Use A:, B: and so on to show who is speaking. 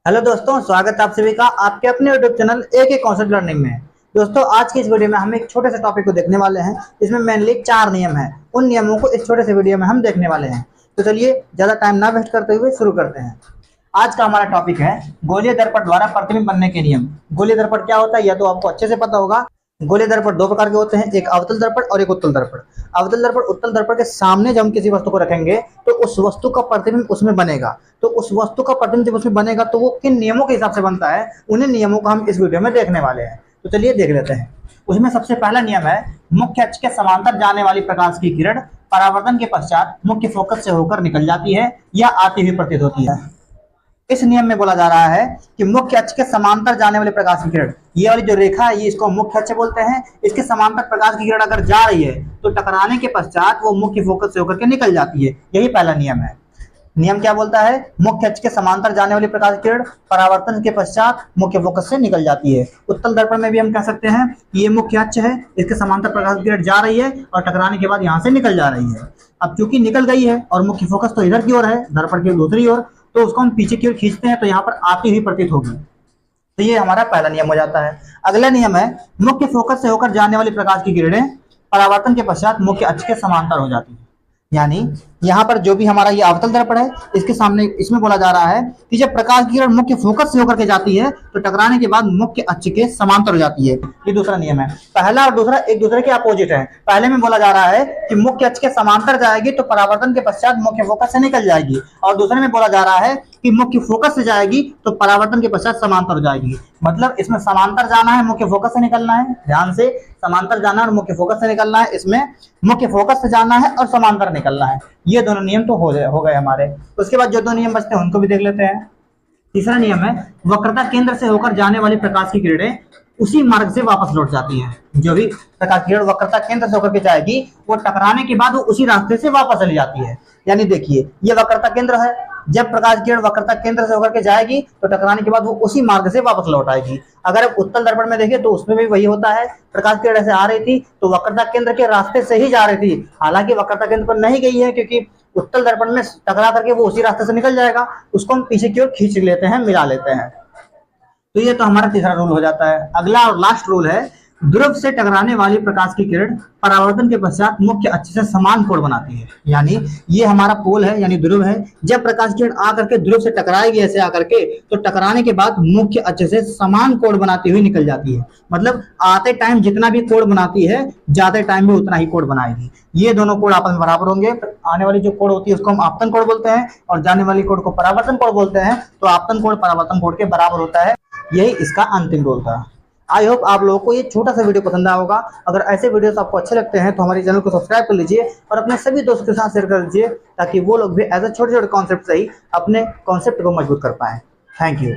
A: Hello दोस्तों, स्वागत है आप सभी का आपके अपने यूट्यूब चैनल एक कॉन्सेप्ट लर्निंग में। दोस्तों, आज की इस वीडियो में हम एक छोटे से टॉपिक को देखने वाले हैं। इसमें मेनली 4 नियम हैं। उन नियमों को इस छोटे से वीडियो में हम देखने वाले हैं। तो चलिए ज़्यादा टाइम ना वेस्ट करते हुए शुरू करते हैं। आज का हमारा टॉपिक है गोलीय दर्पण द्वारा प्रतिबिंब बनने के नियम। गोलीय दर्पण क्या होता है यह तो आपको अच्छे से पता होगा। गोलीय दर्पण 2 प्रकार के होते हैं, एक अवतल दर्पण और एक उत्तल दर्पण। अवतल दर्पण उत्तल दर्पण के सामने जब हम किसी वस्तु को रखेंगे तो उस वस्तु का प्रतिबिंब उसमें बनेगा। तो उस वस्तु का प्रतिबिंब जब उसमें बनेगा तो वो किन नियमों के हिसाब से बनता है, उन्हीं नियमों को हम इस वीडियो में देखने वाले हैं। तो चलिए देख लेते हैं। उसमें सबसे पहला नियम है मुख्य अक्ष के समांतर जाने वाली प्रकाश की किरण परावर्तन के पश्चात मुख्य फोकस से होकर निकल जाती है या आती हुई प्रतीत होती है। इस नियम में बोला जा रहा है कि मुख्य अक्ष के समांतर जाने वाले प्रकाश की किरण, ये वाली जो रेखा है ये इसको मुख्य अक्ष बोलते हैं। इसके समांतर प्रकाश की किरण अगर जा रही है तो टकराने के पश्चात वो मुख्य फोकस से होकर के निकल जाती है। यही पहला नियम है। नियम क्या बोलता है? मुख्य अक्ष के समांतर जाने वाली प्रकाश की किरण परावर्तन के पश्चात मुख्य फोकस से निकल जाती है। उत्तल दर्पण में भी हम कह सकते हैं कि ये मुख्य अक्ष है, इसके समांतर प्रकाश की किरण जा रही है और टकराने के बाद यहाँ से निकल जा रही है। अब चूंकि निकल गई है और मुख्य फोकस तो इधर की ओर है, दर्पण की दूसरी ओर, तो उसको हम पीछे की ओर खींचते हैं तो यहाँ पर आती हुई प्रतीत होगी। तो ये हमारा पहला नियम हो जाता है। अगला नियम है मुख्य फोकस से होकर जाने वाली प्रकाश की किरणें परावर्तन के पश्चात मुख्य अक्ष के समांतर हो जाती है। यानी यहाँ पर जो भी हमारा ये अवतल दर्पण है इसके सामने इसमें बोला जा रहा है कि जब प्रकाश की किरण मुख्य फोकस से होकर के जाती है तो टकराने के बाद मुख्य अक्ष के समांतर हो जाती है। ये दूसरा नियम है। पहला और दूसरा एक दूसरे के अपोजिट है। पहले में बोला जा रहा है कि मुख्य अक्ष के समांतर जाएगी तो परावर्तन के पश्चात मुख्य फोकस से निकल जाएगी, और दूसरे में बोला जा रहा है कि मुख्य फोकस से जाएगी तो परावर्तन के पश्चात समांतर हो जाएगी। मतलब इसमें समांतर जाना है, मुख्य फोकस से निकलना है। ध्यान से, समांतर जाना है और मुख्य फोकस से निकलना है। इसमें मुख्य फोकस से जाना है और समांतर निकलना है। ये दोनों नियम तो हो गए हमारे। उसके बाद जो 2 नियम बचते हैं उनको भी देख लेते हैं। तीसरा नियम है वक्रता केंद्र से होकर जाने वाली प्रकाश की किरणें उसी मार्ग से वापस लौट जाती है। जो भी प्रकाश की किरण वक्रता केंद्र से होकर के जाएगी वो टकराने के बाद वो उसी रास्ते से वापस चली जाती है। यानी देखिए ये वक्रता केंद्र है, जब प्रकाश किरण वक्रता केंद्र से होकर के जाएगी तो टकराने के बाद वो उसी मार्ग से वापस लौट आएगी। अगर आप उत्तल दर्पण में देखें तो उसमें भी वही होता है। प्रकाश किरण ऐसे आ रही थी तो वक्रता केंद्र के रास्ते से ही जा रही थी, हालांकि वक्रता केंद्र पर नहीं गई है क्योंकि उत्तल दर्पण में टकरा करके वो उसी रास्ते से निकल जाएगा। उसको हम पीछे की ओर खींच लेते हैं, मिला लेते हैं। तो ये तो हमारा तीसरा रूल हो जाता है। अगला और लास्ट रूल है ध्रुव से टकराने वाली प्रकाश की किरण परावर्तन के पश्चात मुख्य अक्ष से समान कोण बनाती है। यानी ये हमारा पोल है, यानी ध्रुव है। जब प्रकाश की किरण आकर के ध्रुव से टकराएगी ऐसे आकर के, तो टकराने के बाद मुख्य अक्ष से समान कोण बनाती हुई निकल जाती है। मतलब आते टाइम जितना भी कोण बनाती है जाते टाइम भी उतना ही कोण बनाएगी। ये दोनों कोण आपस में बराबर होंगे। आने वाली जो कोण होती है उसको हम आपतन कोण बोलते हैं और जाने वाली कोण को परावर्तन कोण बोलते हैं। तो आपतन कोण परावर्तन कोण के बराबर होता है। यही इसका अंतिम रोल था। आई होप आप लोगों को ये छोटा सा वीडियो पसंद आया होगा। अगर ऐसे वीडियोस आपको अच्छे लगते हैं तो हमारे चैनल को सब्सक्राइब कर लीजिए और अपने सभी दोस्तों के साथ शेयर कर दीजिए ताकि वो लोग भी ऐसे छोटे छोटे कॉन्सेप्ट से ही अपने कॉन्सेप्ट को मजबूत कर पाएं। Thank you.